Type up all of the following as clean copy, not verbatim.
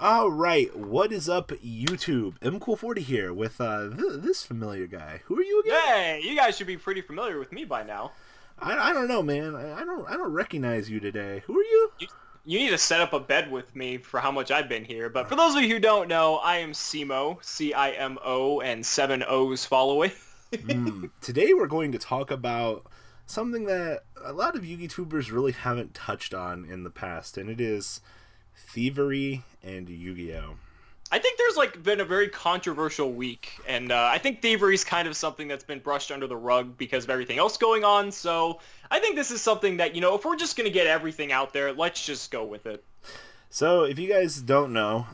All right, what is up, YouTube? MCool40 here with this familiar guy. Who are you again? Hey, you guys should be pretty familiar with me by now. I don't know, man. I don't recognize you today. Who are you? You need to set up a bed with me for how much I've been here. But for those of you who don't know, I am Cimo, C-I-M-O, and 7 O's following. Today we're going to talk about something that a lot of YouTubers really haven't touched on in the past, and it is Thievery in Yugioh. I think there's been a very controversial week, and I think thievery is kind of something that's been brushed under the rug because of everything else going on. So I think this is something that, if we're just going to get everything out there, let's just go with it. So if you guys don't know,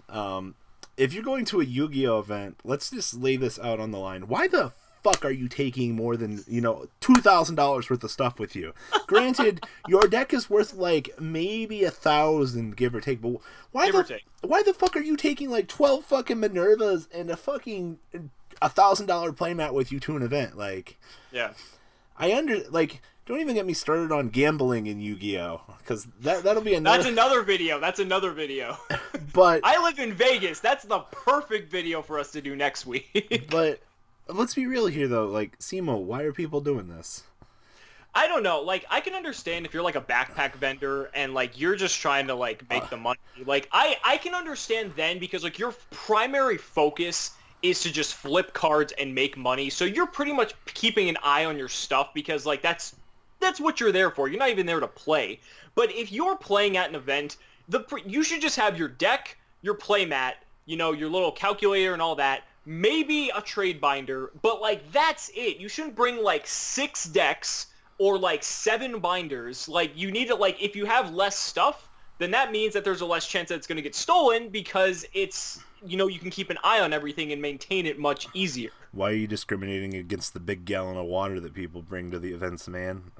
if you're going to a Yu-Gi-Oh event, let's just lay this out on the line. Why the fuck are you taking more than, $2,000 worth of stuff with you? Granted, your deck is worth maybe 1,000, give or take, but why the fuck are you taking 12 fucking Minervas and a fucking $1,000 playmat with you to an event? Yeah. Don't even get me started on gambling in Yu-Gi-Oh, because that'll be another... That's another video. But I live in Vegas. That's the perfect video for us to do next week. But let's be real here, though. Cimo, why are people doing this? I don't know. I can understand if you're a backpack vendor and you're just trying to make the money. I can understand then because your primary focus is to just flip cards and make money. So you're pretty much keeping an eye on your stuff because that's what you're there for. You're not even there to play. But if you're playing at an event, you should just have your deck, your playmat, your little calculator and all that. Maybe a trade binder, but that's it. You shouldn't bring 6 decks or 7 binders. You need to if you have less stuff, then that means that there's a less chance that it's going to get stolen because it's you can keep an eye on everything and maintain it much easier. Why are you discriminating against the big gallon of water that people bring to the events, man?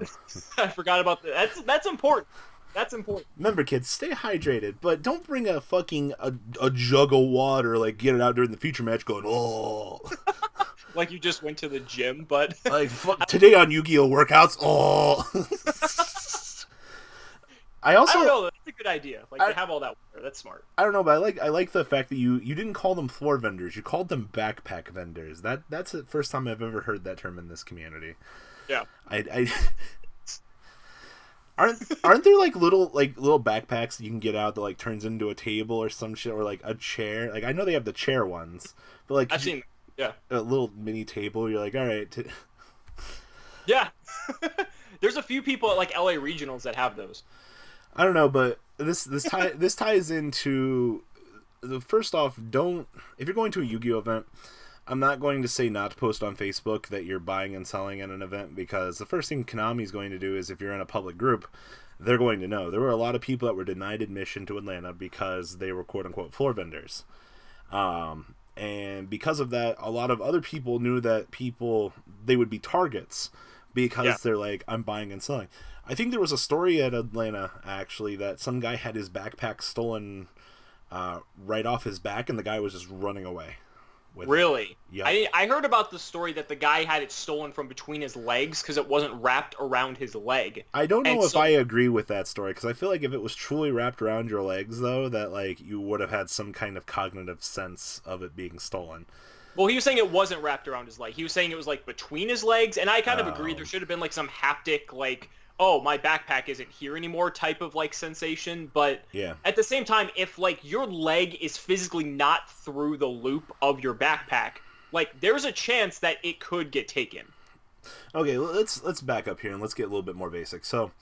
I forgot about that. That's important. That's important. Remember, kids, stay hydrated, but don't bring a fucking a jug of water, get it out during the feature match going, oh. You just went to the gym, but... fuck, today on Yu-Gi-Oh! Workouts, oh. I don't know, that's a good idea. To have all that water, that's smart. I don't know, but I like the fact that you didn't call them floor vendors, you called them backpack vendors. That's the first time I've ever heard that term in this community. Yeah. Aren't there little backpacks that you can get out that turns into a table or some shit, or a chair? I know they have the chair ones, but I've seen, yeah, a little mini table. You're all right. Yeah. There's a few people at LA regionals that have those. I don't know, but this ties into first off, if you're going to a Yu-Gi-Oh event, I'm not going to say not to post on Facebook that you're buying and selling at an event, because the first thing Konami's going to do is, if you're in a public group, they're going to know. There were a lot of people that were denied admission to Atlanta because they were quote-unquote floor vendors. And because of that, a lot of other people knew that they would be targets because they're I'm buying and selling. I think there was a story at Atlanta, actually, that some guy had his backpack stolen right off his back, and the guy was just running away. Really? Yeah. I heard about the story that the guy had it stolen from between his legs because it wasn't wrapped around his leg. I don't know if I agree with that story, because I feel if it was truly wrapped around your legs, though, that you would have had some kind of cognitive sense of it being stolen. Well, he was saying it wasn't wrapped around his leg. He was saying it was between his legs, and I kind of agree. There should have been some haptic oh, my backpack isn't here anymore type of sensation. But yeah, at the same time, if your leg is physically not through the loop of your backpack, there's a chance that it could get taken. Okay, let's back up here and let's get a little bit more basic. So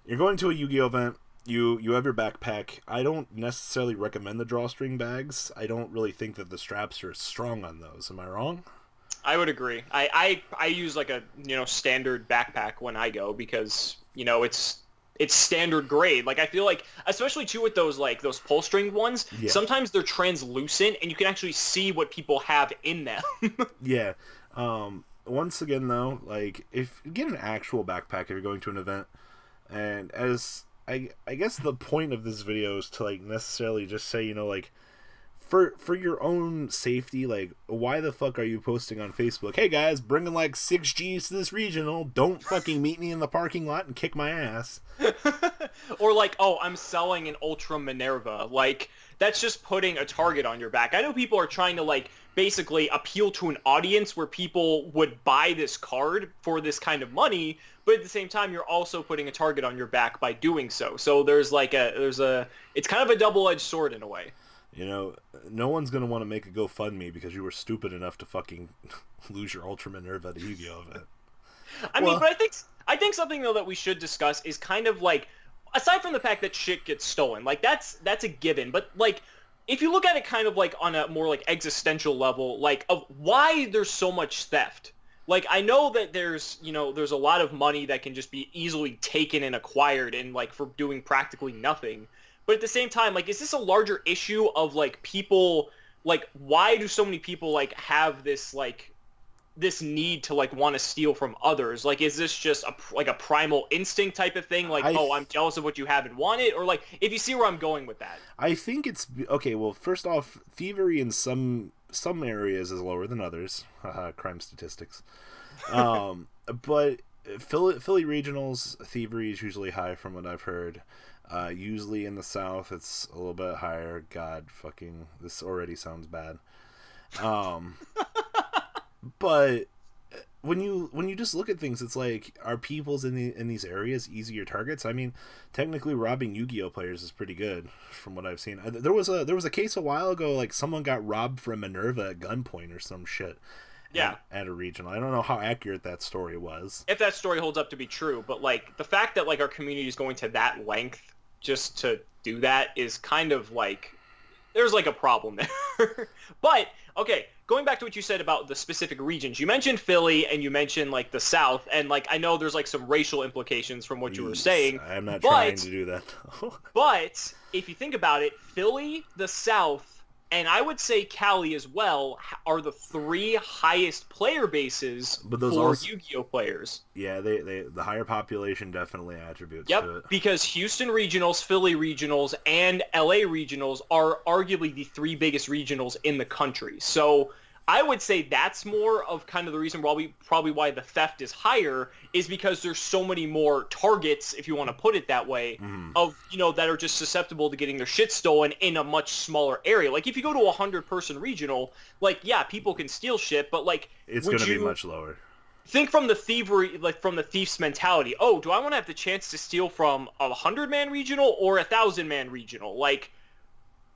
you're going to a Yu-Gi-Oh event. You have your backpack. I don't necessarily recommend the drawstring bags. I don't really think that the straps are strong on those. Am I wrong? I would agree. I use a standard backpack when I go because it's standard grade. I feel especially too with those those pull string ones, sometimes they're translucent and you can actually see what people have in them. Yeah. Once again though, if you get an actual backpack if you're going to an event, and as I guess the point of this video is to necessarily just say for your own safety, why the fuck are you posting on Facebook, hey guys, bringing 6 G's to this regional, don't fucking meet me in the parking lot and kick my ass? Or like, oh, I'm selling an Ultra Minerva. Like, that's just putting a target on your back. I know people are trying to like basically appeal to an audience where people would buy this card for this kind of money, but at the same time, you're also putting a target on your back by doing so. So it's kind of a double-edged sword in a way. You know, no one's going to want to make a GoFundMe because you were stupid enough to fucking lose your Ultra Minerva at a Yu-Gi-Oh event. I mean, but I think something though that we should discuss is kind of like, aside from the fact that shit gets stolen, like that's a given, but like if you look at it kind of like on a more like existential level, like of why there's so much theft. Like I know that there's a lot of money that can just be easily taken and acquired and like for doing practically nothing. But at the same time, like, is this a larger issue of like people, like why do so many people like have this like this need to like want to steal from others? Like, is this just a primal instinct type of thing? Like, I'm jealous of what you have and want it? Or like, if you see where I'm going with that. I think it's okay. Well, first off, thievery in some areas is lower than others. Crime statistics. But Philly regionals thievery is usually high from what I've heard. Usually in the South, it's a little bit higher. God, fucking, this already sounds bad. But when you just look at things, it's like, are people's in these areas easier targets? I mean, technically, robbing Yu-Gi-Oh players is pretty good, from what I've seen. There was a case a while ago, like someone got robbed from Minerva at gunpoint or some shit. Yeah. At a regional. I don't know how accurate that story was. If that story holds up to be true, but like the fact that like our community is going to that length just to do that is kind of like, there's like a problem there. But okay, going back to what you said about the specific regions, you mentioned Philly and you mentioned like the South, and like I know there's like some racial implications from what you were saying. I'm not trying to do that though. But if you think about it, Philly, the South, and I would say Cali as well are the three highest player bases for Yu-Gi-Oh players. Yeah, the higher population definitely attributes to it. Because Houston regionals, Philly regionals, and LA regionals are arguably the three biggest regionals in the country. So I would say that's more of kind of the reason why the theft is higher, is because there's so many more targets, if you want to put it that way, of that are just susceptible to getting their shit stolen in a much smaller area. Like if you go to a 100-person regional, like yeah, people can steal shit, but like it's going to be much lower. Think from the thievery, like from the thief's mentality. Oh, do I want to have the chance to steal from a 100-man regional or a 1,000-man regional? Like,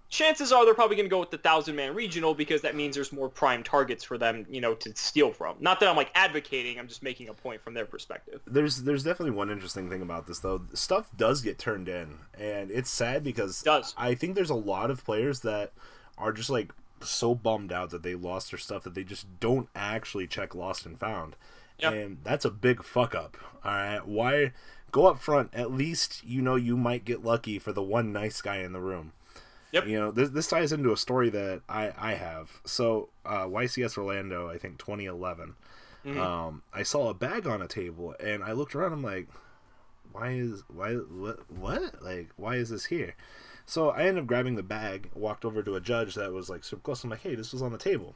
chances are they're probably going to go with the 1,000-man regional because that means there's more prime targets for them, to steal from. Not that I'm like advocating, I'm just making a point from their perspective. There's definitely one interesting thing about this though. Stuff does get turned in, and it's sad because I think there's a lot of players that are just like so bummed out that they lost their stuff that they just don't actually check lost and found. Yep. And that's a big fuck up. All right, why go up front? At least you might get lucky for the one nice guy in the room. Yep. This ties into a story that I have. So YCS Orlando, I think 2011. I saw a bag on a table, and I looked around. I'm like, what? Like, why is this here? So I ended up grabbing the bag, walked over to a judge that was like super close. I'm like, hey, this was on the table.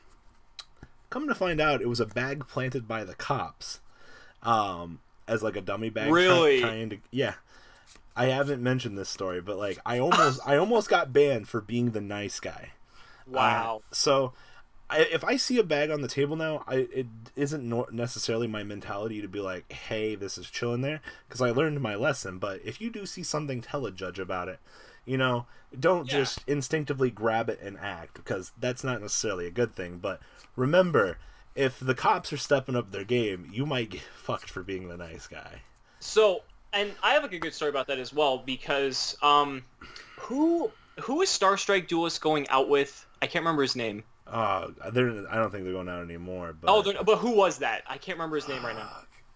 Come to find out, it was a bag planted by the cops, as like a dummy bag. Really? Yeah. I haven't mentioned this story, but like I almost got banned for being the nice guy. Wow. So if I see a bag on the table now, it isn't necessarily my mentality to be like, hey, this is chilling there, because I learned my lesson. But if you do see something, tell a judge about it. Don't just instinctively grab it and act, because that's not necessarily a good thing. But remember, if the cops are stepping up their game, you might get fucked for being the nice guy. So, and I have like a good story about that as well, because who is Starstrike Duelist going out with? I can't remember his name. I don't think they're going out anymore. But but who was that? I can't remember his name right now.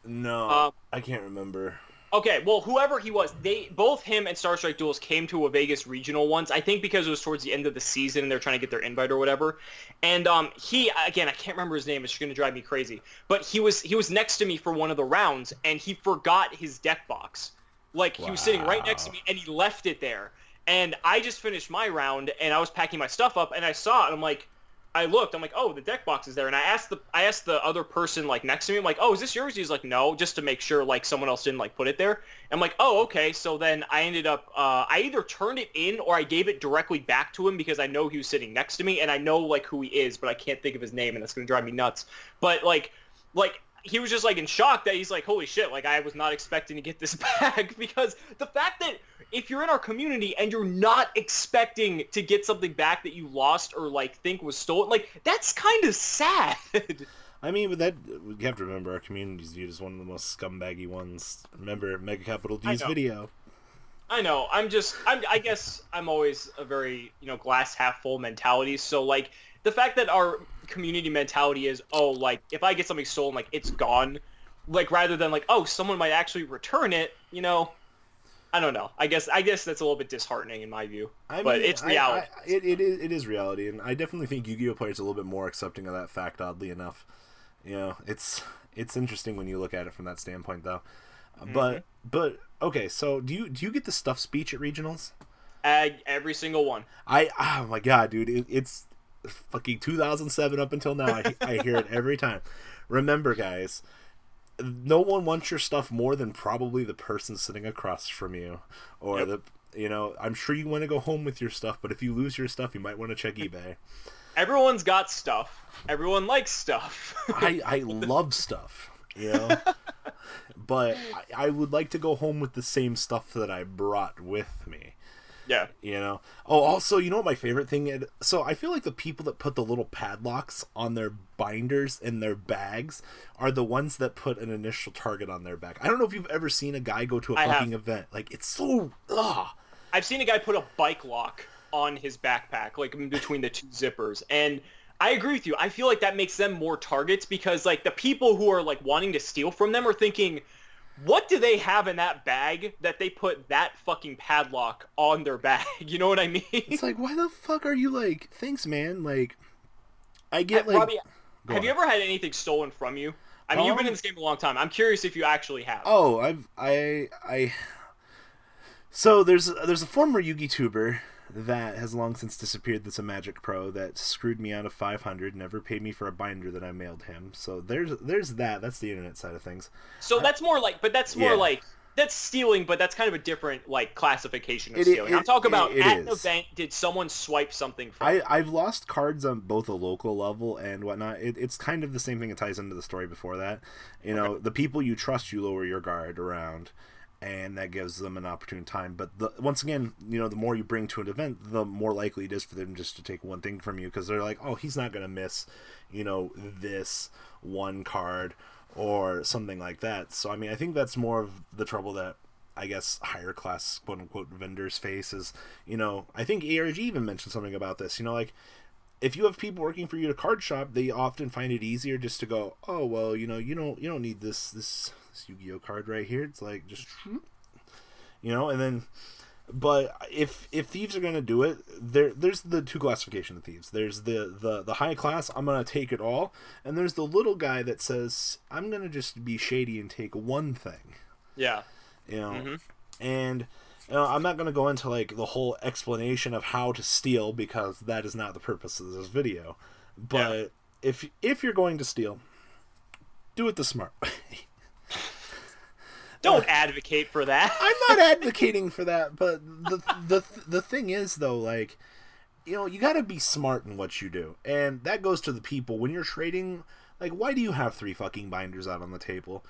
No, I can't remember. Okay, well, whoever he was, both him and Starstrike Duelist came to a Vegas regional once, I think because it was towards the end of the season and they're trying to get their invite or whatever. And he, again, I can't remember his name, it's going to drive me crazy, but he was next to me for one of the rounds, and he forgot his deck box. Like, he was sitting right next to me, and he left it there. And I just finished my round, and I was packing my stuff up, and I saw it, and I'm like, I looked, I'm like, oh, the deck box is there. And I asked the other person, like, next to me, I'm like, oh, is this yours? He's like, no, just to make sure, like, someone else didn't, like, put it there. I'm like, oh, okay. So then I ended up, I either turned it in or I gave it directly back to him because I know he was sitting next to me and I know, like, who he is, but I can't think of his name and that's going to drive me nuts. But, like, he was just, like, in shock that he's like, holy shit, like, I was not expecting to get this back, because the fact that if you're in our community and you're not expecting to get something back that you lost or, like, think was stolen, like, that's kind of sad. I mean, but that, we have to remember, our community is viewed as one of the most scumbaggy ones. Remember, Mega Capital D's video. I know. I guess I'm always a very, glass half full mentality, so, like, the fact that our community mentality is, oh, like, if I get something stolen, like, it's gone, like, rather than, like, oh, someone might actually return it, I don't know. I guess that's a little bit disheartening in my view, but it's reality. It is reality, and I definitely think Yu-Gi-Oh players are a little bit more accepting of that fact, oddly enough. It's interesting when you look at it from that standpoint, though. But okay, so do you get the stuff speech at regionals? Every single one. Oh my god, dude, it's fucking 2007 up until now. I hear it every time. Remember, guys, no one wants your stuff more than probably the person sitting across from you, or I'm sure you want to go home with your stuff, but if you lose your stuff, you might want to check eBay. Everyone's got stuff. Everyone likes stuff. I love stuff, but I would like to go home with the same stuff that I brought with me. Yeah. Oh, also, you know what my favorite thing is? So I feel like the people that put the little padlocks on their binders in their bags are the ones that put an initial target on their back. I don't know if you've ever seen a guy go to a fucking event. Like, it's so... Ugh. I've seen a guy put a bike lock on his backpack, like, in between the two zippers. And I agree with you. I feel like that makes them more targets because, like, the people who are, like, wanting to steal from them are thinking... What do they have in that bag that they put that fucking padlock on their bag? You know what I mean? It's like, why the fuck are you like, thanks, man? Like, I get like... Robbie, have you ever had anything stolen from you? I mean, you've been in this game a long time. I'm curious if you actually have. Oh, So there's a former Yugi tuber that has long since disappeared that's a Magic Pro that screwed me out of 500, never paid me for a binder that I mailed him. So there's that. That's the internet side of things. So that's more like, that's stealing, but that's kind of a different, like, classification of stealing. I'm talking about at an event, did someone swipe something from you? I've lost cards on both a local level and whatnot. It's kind of the same thing. It ties into the story before that. The people you trust, you lower your guard around. And that gives them an opportune time. But once again, the more you bring to an event, the more likely it is for them just to take one thing from you, because they're like, oh, he's not going to miss, this one card or something like that. So, I mean, I think that's more of the trouble that, I guess, higher class, quote-unquote, vendors face is, I think ARG even mentioned something about this, like, if you have people working for you at a card shop, they often find it easier just to go, oh, well, you don't need this Yu-Gi-Oh card right here. It's like, just, and then, but if thieves are going to do it, there's the two classification of thieves. There's the high class, I'm going to take it all, and there's the little guy that says, I'm going to just be shady and take one thing. Yeah. And... I'm not going to go into, like, the whole explanation of how to steal, because that is not the purpose of this video. But if you're going to steal, do it the smart way. Don't advocate for that. I'm not advocating for that, but the thing is, though, like, you got to be smart in what you do. And that goes to the people. When you're trading, like, why do you have 3 fucking binders out on the table?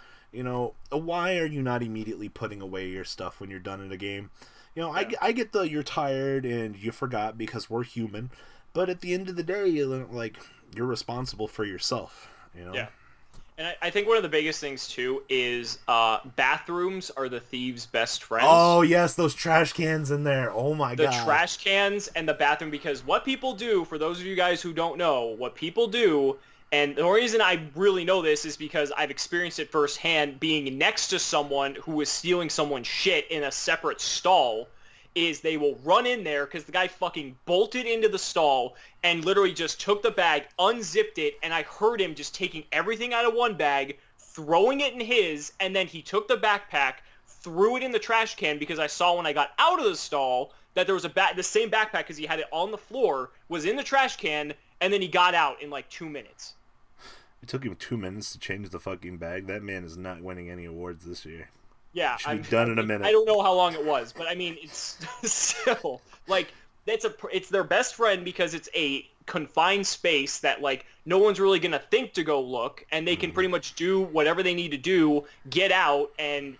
Why are you not immediately putting away your stuff when you're done in a game? I get you're tired and you forgot, because we're human, but at the end of the day, you're responsible for yourself, Yeah. And I think one of the biggest things, too, is bathrooms are the thieves' best friends. Oh, yes, those trash cans in there. Oh, my God. The trash cans and the bathroom, because what people do, for those of you guys who don't know, what people do... And the reason I really know this is because I've experienced it firsthand being next to someone who is stealing someone's shit in a separate stall, is they will run in there because the guy fucking bolted into the stall and literally just took the bag, unzipped it, and I heard him just taking everything out of one bag, throwing it in his, and then he took the backpack, threw it in the trash can, because I saw when I got out of the stall that there was the same backpack, because he had it on the floor, was in the trash can, and then he got out in like 2 minutes. It took him 2 minutes to change the fucking bag. That man is not winning any awards this year. Yeah, Should be done in a minute. I don't know how long it was, but I mean, it's still like it's their best friend because it's a confined space that like no one's really gonna think to go look, and they can pretty much do whatever they need to do, get out, and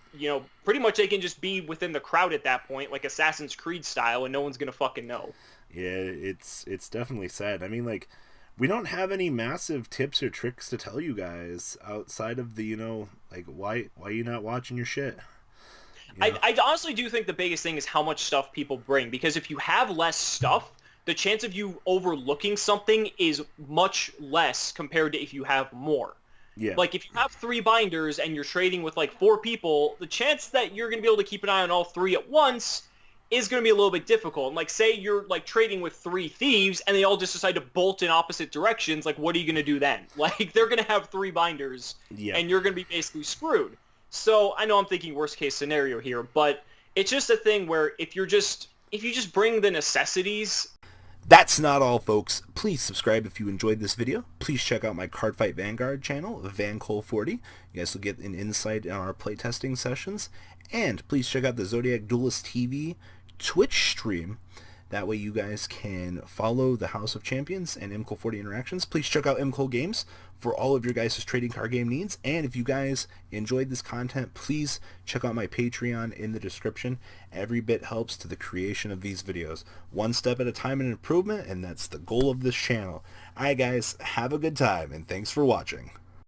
pretty much they can just be within the crowd at that point, like Assassin's Creed style, and no one's gonna fucking know. Yeah, it's definitely sad. I mean, like, we don't have any massive tips or tricks to tell you guys outside of the, like, why you not watching your shit? I honestly do think the biggest thing is how much stuff people bring, because if you have less stuff, the chance of you overlooking something is much less compared to if you have more. Yeah. Like, if you have 3 binders and you're trading with, like, 4 people, the chance that you're going to be able to keep an eye on all 3 at once is going to be a little bit difficult. And, like, say you're, like, trading with 3 thieves and they all just decide to bolt in opposite directions, like, what are you going to do then? Like, they're going to have 3 binders, and you're going to be basically screwed. So, I know I'm thinking worst-case scenario here, but it's just a thing where if you just bring the necessities... That's not all, folks. Please subscribe if you enjoyed this video. Please check out my Cardfight Vanguard channel, VanCole40. You guys will get an insight on our playtesting sessions. And please check out the Zodiac Duelist TV Twitch stream. That way you guys can follow the House of Champions and MCole40 interactions. Please check out MCole Games for all of your guys' trading card game needs. And if you guys enjoyed this content, please check out my Patreon in the description. Every bit helps to the creation of these videos. One step at a time in improvement, and that's the goal of this channel. Alright guys, have a good time, and thanks for watching.